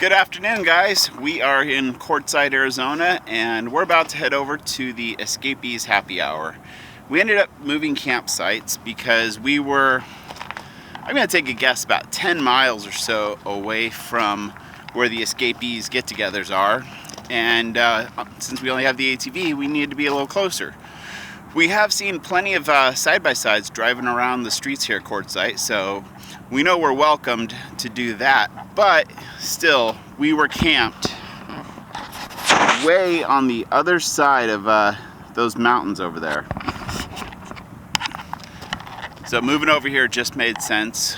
Good afternoon, guys. We are in Quartzsite, Arizona, and we're about to head over to the Xscapers happy hour. We ended up moving campsites because we were, I'm going to take a guess, about 10 miles or so away from where the Xscapers get-togethers are. And since we only have the ATV, we needed to be a little closer. We have seen plenty of side-by-sides driving around the streets here at Quartzsite, so we know we're welcomed to do that, but still, we were camped way on the other side of those mountains over there. So moving over here just made sense.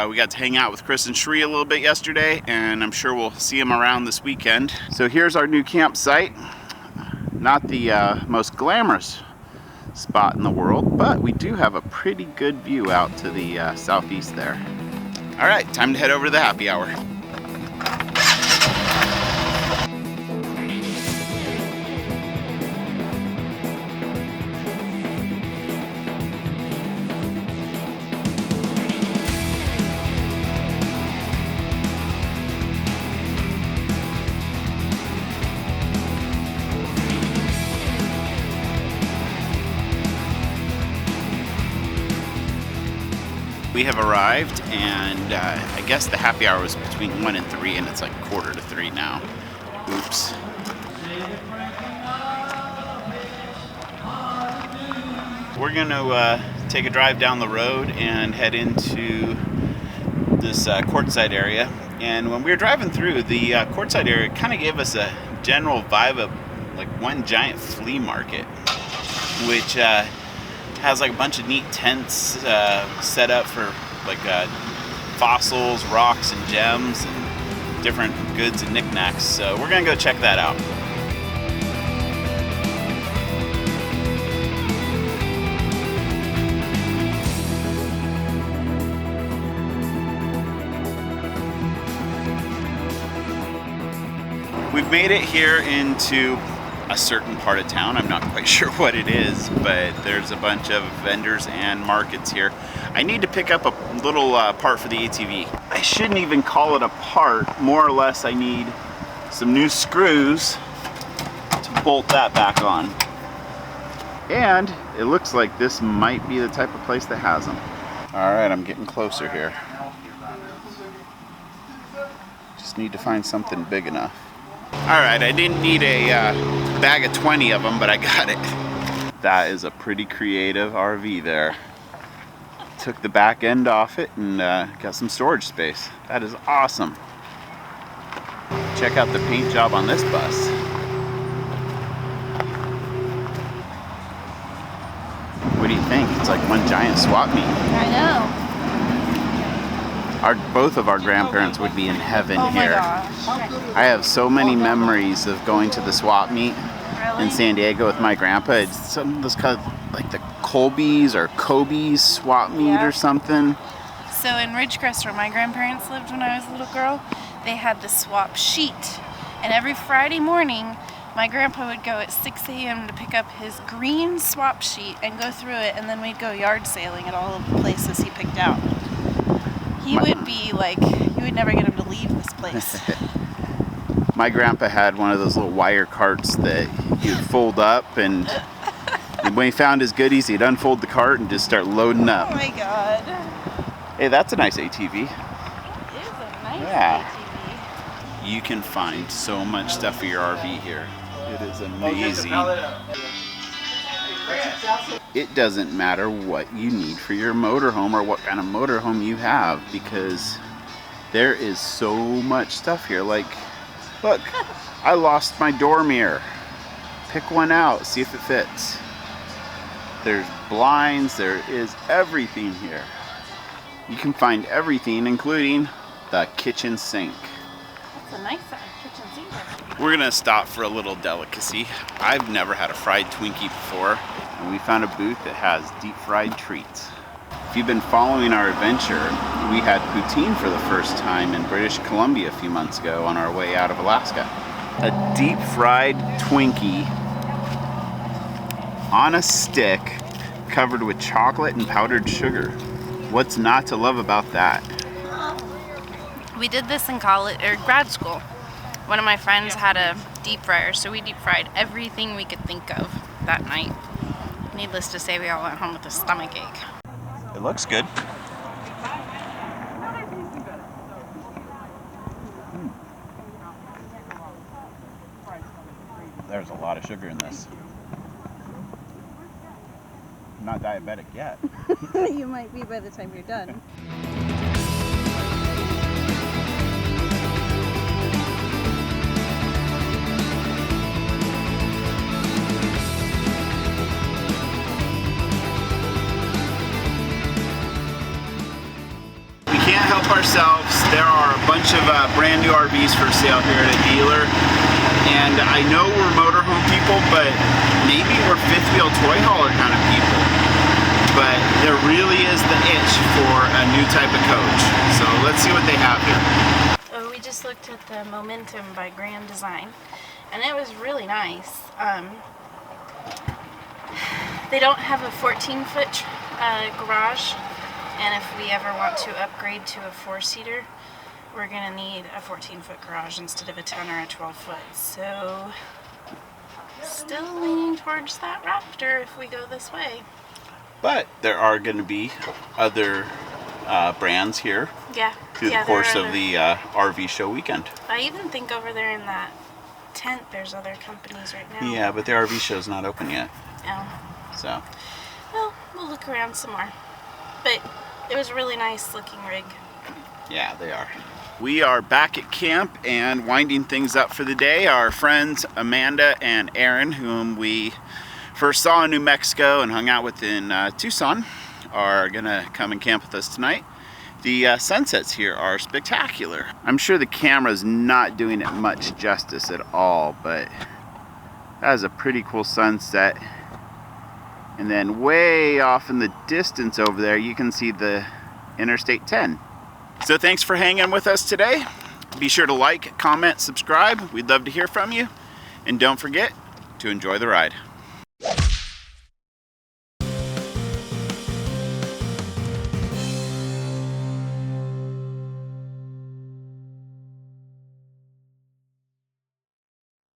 We got to hang out with Chris and Shree a little bit yesterday, and I'm sure we'll see them around this weekend. So here's our new campsite. Not the most glamorous spot in the world, but we do have a pretty good view out to the southeast there. All right, time to head over to the happy hour. We have arrived, and I guess the happy hour was between 1 and 3, and it's like 2:45 now. Oops. We're gonna take a drive down the road and head into this Quartzsite area. And when we were driving through, the Quartzsite area kind of gave us a general vibe of like one giant flea market, which has like a bunch of neat tents set up for like fossils, rocks, and gems, and different goods and knickknacks. So we're gonna go check that out. We've made it here into a certain part of town. I'm not quite sure what it is, but there's a bunch of vendors and markets here. I need to pick up a little part for the ATV. I shouldn't even call it a part. More or less, I need some new screws to bolt that back on. And it looks like this might be the type of place that has them. All right, I'm getting closer here. Just need to find something big enough. All right, I didn't need a bag of 20 of them, but I got it. That is a pretty creative RV there. Took the back end off it and got some storage space. That is awesome. Check out the paint job on this bus. What do you think? It's like one giant swap meet. I know. Both of our grandparents would be in heaven here. Oh my gosh. I have so many memories of going to the swap meet in San Diego with my grandpa. It's something that's called like the Colby's or Kobe's swap meet or something. So in Ridgecrest, where my grandparents lived when I was a little girl, they had the swap sheet. And every Friday morning, my grandpa would go at 6 a.m. to pick up his green swap sheet and go through it, and then we'd go yard sailing at all of the places he picked out. He would be like, you would never get him to leave this place. My grandpa had one of those little wire carts that he'd fold up, and when he found his goodies, he'd unfold the cart and just start loading up. Oh my God. Hey, that's a nice ATV. It is a nice ATV. You can find so much stuff for your RV here. It is amazing. It doesn't matter what you need for your motorhome or what kind of motorhome you have, because there is so much stuff here. Like, look, I lost my door mirror. Pick one out, see if it fits. There's blinds, there is everything here. You can find everything, including the kitchen sink. That's a nice kitchen sink. We're gonna stop for a little delicacy. I've never had a fried Twinkie before, and we found a booth that has deep fried treats. If you've been following our adventure, we had poutine for the first time in British Columbia a few months ago on our way out of Alaska. A deep fried Twinkie on a stick covered with chocolate and powdered sugar. What's not to love about that? We did this in college or grad school. One of my friends had a deep fryer, so we deep fried everything we could think of that night. Needless to say, we all went home with a stomach ache. It looks good. There's a lot of sugar in this. I'm not diabetic yet. You might be by the time you're done. We can't help ourselves. There are a bunch of brand new RVs for sale here at a dealer. And I know we're motorhome people, but maybe we're fifth wheel toy hauler kind of people. But there really is the itch for a new type of coach. So let's see what they have here. Oh, we just looked at the Momentum by Grand Design, and it was really nice. They don't have a 14-foot garage, and if we ever want to upgrade to a 4-seater, we're gonna need a 14-foot garage instead of a 10 or a 12-foot. So, still leaning towards that Raptor if we go this way. But there are going to be other brands here through the course of the RV show weekend. I even think over there in that tent there's other companies right now. Yeah, but the RV show's not open yet. Oh. So. Well, we'll look around some more. But it was a really nice looking rig. Yeah, they are. We are back at camp and winding things up for the day. Our friends Amanda and Aaron, whom we first saw in New Mexico and hung out with in Tucson, are gonna come and camp with us tonight. The sunsets here are spectacular. I'm sure the camera's not doing it much justice at all, but that is a pretty cool sunset. And then way off in the distance over there, you can see the Interstate 10. So thanks for hanging with us today. Be sure to like, comment, subscribe. We'd love to hear from you. And don't forget to enjoy the ride.